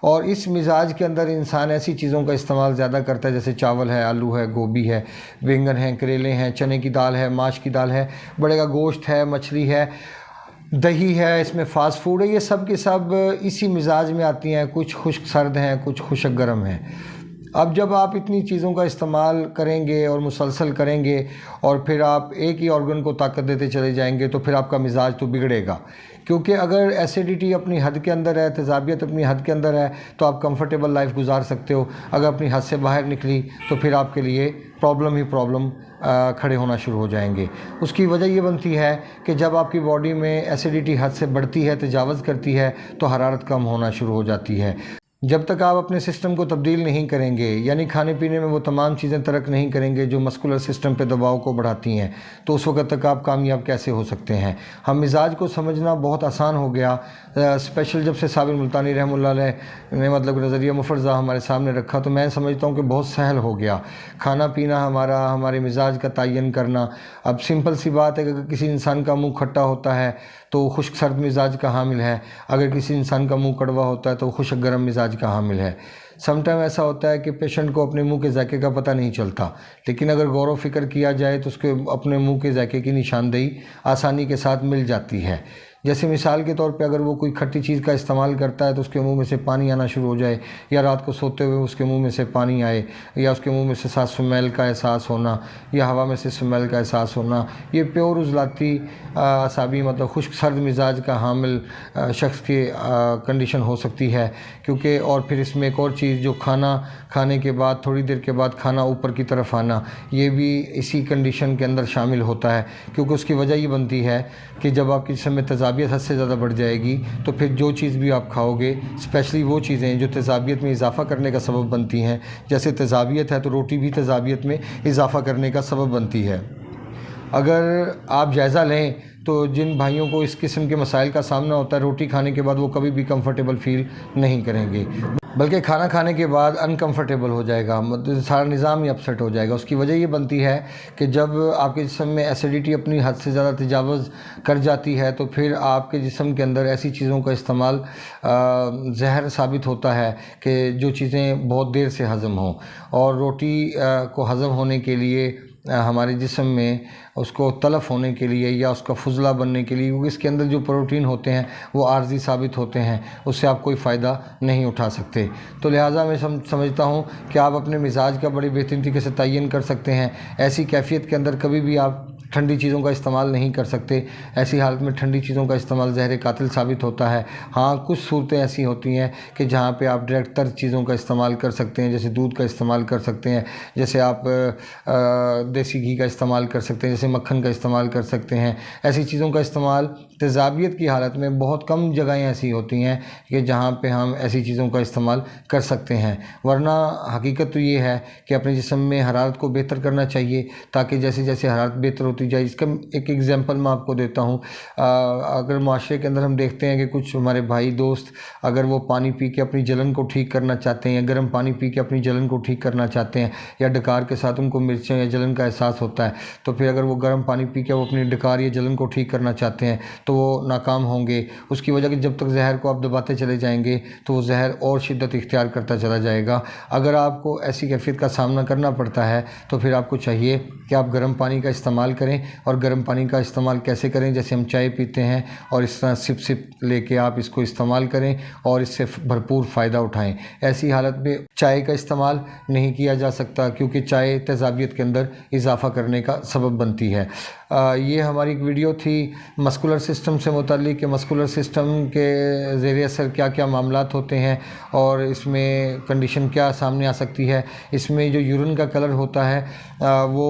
اور اس مزاج کے اندر انسان ایسی چیزوں کا استعمال زیادہ کرتا ہے جیسے چاول ہے، آلو ہے، گوبھی ہے، بینگن ہیں، کریلے ہیں، چنے کی دال ہے، ماش کی دال ہے، بڑے کا گوشت ہے، مچھلی ہے، دہی ہے، اس میں فاسٹ فوڈ ہے، یہ سب کے سب اسی مزاج میں آتی ہیں۔ کچھ خشک سرد ہیں، کچھ خشک گرم ہیں۔ اب جب آپ اتنی چیزوں کا استعمال کریں گے اور مسلسل کریں گے اور پھر آپ ایک ہی آرگن کو طاقت دیتے چلے جائیں گے تو پھر آپ کا مزاج تو بگڑے گا، کیونکہ اگر ایسیڈیٹی اپنی حد کے اندر ہے، تیزابیت اپنی حد کے اندر ہے تو آپ کمفرٹیبل لائف گزار سکتے ہو۔ اگر اپنی حد سے باہر نکلی تو پھر آپ کے لیے پرابلم ہی پرابلم کھڑے ہونا شروع ہو جائیں گے۔ اس کی وجہ یہ بنتی ہے کہ جب آپ کی باڈی میں ایسیڈیٹی حد سے بڑھتی ہے، تجاوز کرتی ہے، تو حرارت کم ہونا شروع ہو جاتی ہے۔ جب تک آپ اپنے سسٹم کو تبدیل نہیں کریں گے، یعنی کھانے پینے میں وہ تمام چیزیں ترک نہیں کریں گے جو مسکولر سسٹم پہ دباؤ کو بڑھاتی ہیں، تو اس وقت تک آپ کامیاب کیسے ہو سکتے ہیں؟ ہم مزاج کو سمجھنا بہت آسان ہو گیا، اسپیشل جب سے صابر ملتانی رحمہ اللہ علیہ نے نظریہ مفرزہ ہمارے سامنے رکھا تو میں سمجھتا ہوں کہ بہت سہل ہو گیا کھانا پینا ہمارے مزاج کا تعین کرنا۔ اب سمپل سی بات ہے کہ اگر کسی انسان کا منہ کھٹا ہوتا ہے تو وہ خشک سرد مزاج کا حامل ہے، اگر کسی انسان کا منہ کڑوا ہوتا ہے تو وہ خشک گرم مزاج کا حامل ہے۔ سم ٹائم ایسا ہوتا ہے کہ پیشنٹ کو اپنے منہ کے ذائقے کا پتہ نہیں چلتا، لیکن اگر غور و فکر کیا جائے تو اس کے اپنے منہ کے ذائقے کی نشاندہی آسانی کے ساتھ مل جاتی ہے۔ جیسے مثال کے طور پہ اگر وہ کوئی کھٹی چیز کا استعمال کرتا ہے تو اس کے منہ میں سے پانی آنا شروع ہو جائے، یا رات کو سوتے ہوئے اس کے منہ میں سے پانی آئے، یا اس کے منہ میں سے سمیل کا احساس ہونا، یا ہوا میں سے سمیل کا احساس ہونا، یہ پیور عضلاتی اعصابی مطلب خشک سرد مزاج کا حامل شخص کی کنڈیشن ہو سکتی ہے۔ کیونکہ اور پھر اس میں ایک اور چیز جو کھانے کے بعد تھوڑی دیر کے بعد کھانا اوپر کی طرف آنا، یہ بھی اسی کنڈیشن کے اندر شامل ہوتا ہے، کیونکہ اس کی وجہ یہ بنتی ہے کہ جب آپ کی جسم میں تیزابیت حد سے زیادہ بڑھ جائے گی تو پھر جو چیز بھی آپ کھاؤ گے، اسپیشلی وہ چیزیں جو تیزابیت میں اضافہ کرنے کا سبب بنتی ہیں، جیسے تیزابیت ہے تو روٹی بھی تیزابیت میں اضافہ کرنے کا سبب بنتی ہے۔ اگر آپ جائزہ لیں تو جن بھائیوں کو اس قسم کے مسائل کا سامنا ہوتا ہے، روٹی کھانے کے بعد وہ کبھی بھی کمفرٹیبل فیل نہیں کریں گے، بلکہ کھانا کھانے کے بعد انکمفرٹیبل ہو جائے گا، سارا نظام ہی اپسیٹ ہو جائے گا۔ اس کی وجہ یہ بنتی ہے کہ جب آپ کے جسم میں ایسیڈیٹی اپنی حد سے زیادہ تجاوز کر جاتی ہے تو پھر آپ کے جسم کے اندر ایسی چیزوں کا استعمال زہر ثابت ہوتا ہے کہ جو چیزیں بہت دیر سے ہضم ہوں، اور روٹی کو ہضم ہونے کے لیے ہمارے جسم میں اس کو تلف ہونے کے لیے یا اس کا فضلہ بننے کے لیے، کیونکہ اس کے اندر جو پروٹین ہوتے ہیں وہ عارضی ثابت ہوتے ہیں، اس سے آپ کوئی فائدہ نہیں اٹھا سکتے۔ تو لہٰذا میں سمجھتا ہوں کہ آپ اپنے مزاج کا بڑی بہترین طریقے سے تعین کر سکتے ہیں۔ ایسی کیفیت کے اندر کبھی بھی آپ ٹھنڈی چیزوں کا استعمال نہیں کر سکتے۔ ایسی حالت میں ٹھنڈی چیزوں کا استعمال زہر قاتل ثابت ہوتا ہے۔ ہاں، کچھ صورتیں ایسی ہوتی ہیں کہ جہاں پہ آپ ڈائریکٹ تر چیزوں کا استعمال کر سکتے ہیں، جیسے دودھ کا استعمال کر سکتے ہیں، جیسے آپ دیسی گھی کا استعمال کر سکتے ہیں، جیسے مکھن کا استعمال کر سکتے ہیں۔ ایسی چیزوں کا استعمال تیزابیت کی حالت میں بہت کم جگہیں ایسی ہوتی ہیں کہ جہاں پہ ہم ایسی چیزوں کا استعمال کر سکتے ہیں، ورنہ حقیقت تو یہ ہے کہ اپنے جسم میں حرارت کو بہتر کرنا چاہیے، تاکہ جیسے جیسے حرارت بہتر ہوتی جائے۔ اس کا ایک ایگزامپل میں آپ کو دیتا ہوں۔ اگر معاشرے کے اندر ہم دیکھتے ہیں کہ کچھ ہمارے بھائی دوست اگر وہ پانی پی کے اپنی جلن کو ٹھیک کرنا چاہتے ہیں، یا گرم پانی پی کے اپنی جلن کو ٹھیک کرنا چاہتے ہیں، یا ڈکار کے ساتھ ان کو مرچیں یا جلن کا احساس ہوتا ہے، تو پھر اگر وہ گرم پانی پی کے وہ اپنی ڈکار یا جلن کو ٹھیک کرنا چاہتے ہیں تو وہ ناکام ہوں گے۔ اس کی وجہ کہ جب تک زہر کو آپ دباتے چلے جائیں گے تو وہ زہر اور شدت اختیار کرتا چلا جائے گا۔ اگر آپ کو ایسی کیفیت کا سامنا کرنا پڑتا ہے تو پھر آپ کو چاہیے کہ آپ گرم پانی کا استعمال کریں، اور گرم پانی کا استعمال کیسے کریں؟ جیسے ہم چائے پیتے ہیں اور اس طرح سپ سپ لے کے آپ اس کو استعمال کریں اور اس سے بھرپور فائدہ اٹھائیں۔ ایسی حالت میں چائے کا استعمال نہیں کیا جا سکتا، کیونکہ چائے تیزابیت کے اندر اضافہ کرنے کا سبب بنتی ہے۔ یہ ہماری ایک ویڈیو تھی مسکولر سسٹم سے متعلق، کہ مسکولر سسٹم کے زیر اثر کیا کیا معاملات ہوتے ہیں اور اس میں کنڈیشن کیا سامنے آ سکتی ہے۔ اس میں جو یورین کا کلر ہوتا ہے وہ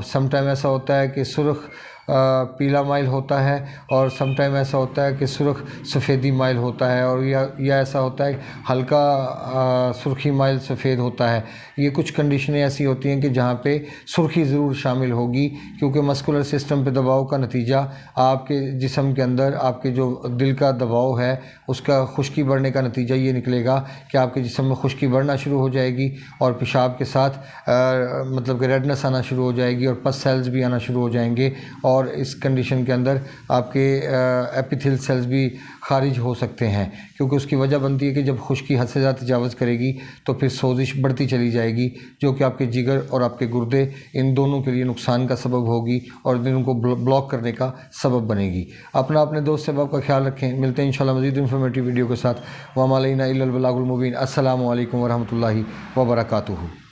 سم ٹائم ایسا ہوتا ہے کہ سرخ پیلا مائل ہوتا ہے، اور سم ٹائم ایسا ہوتا ہے کہ سرخ سفیدی مائل ہوتا ہے، اور یا ایسا ہوتا ہے ہلکا سرخی مائل سفید ہوتا ہے۔ یہ کچھ کنڈیشنیں ایسی ہوتی ہیں کہ جہاں پہ سرخی ضرور شامل ہوگی، کیونکہ مسکولر سسٹم پہ دباؤ کا نتیجہ آپ کے جسم کے اندر آپ کے جو دل کا دباؤ ہے اس کا خشکی بڑھنے کا نتیجہ یہ نکلے گا کہ آپ کے جسم میں خشکی بڑھنا شروع ہو جائے گی، اور پیشاب کے ساتھ مطلب کہ ریڈنس آنا شروع ہو جائے گی، اور پس سیلز بھی آنا شروع ہو جائیں گے، اور اس کنڈیشن کے اندر آپ کے ایپیتھیل سیلز بھی خارج ہو سکتے ہیں، کیونکہ اس کی وجہ بنتی ہے کہ جب خشکی حد سے زیادہ تجاوز کرے گی تو پھر سوزش بڑھتی چلی جائے گی، جو کہ آپ کے جگر اور آپ کے گردے ان دونوں کے لیے نقصان کا سبب ہوگی اور ان کو بلاک کرنے کا سبب بنے گی۔ اپنے دوست احباب کا خیال رکھیں۔ ملتے ہیں انشاءاللہ مزید انفارمیٹیو ویڈیو کے ساتھ۔ وما علینا الا البلاغ المبین۔ السلام علیکم ورحمۃ اللہ وبرکاتہ۔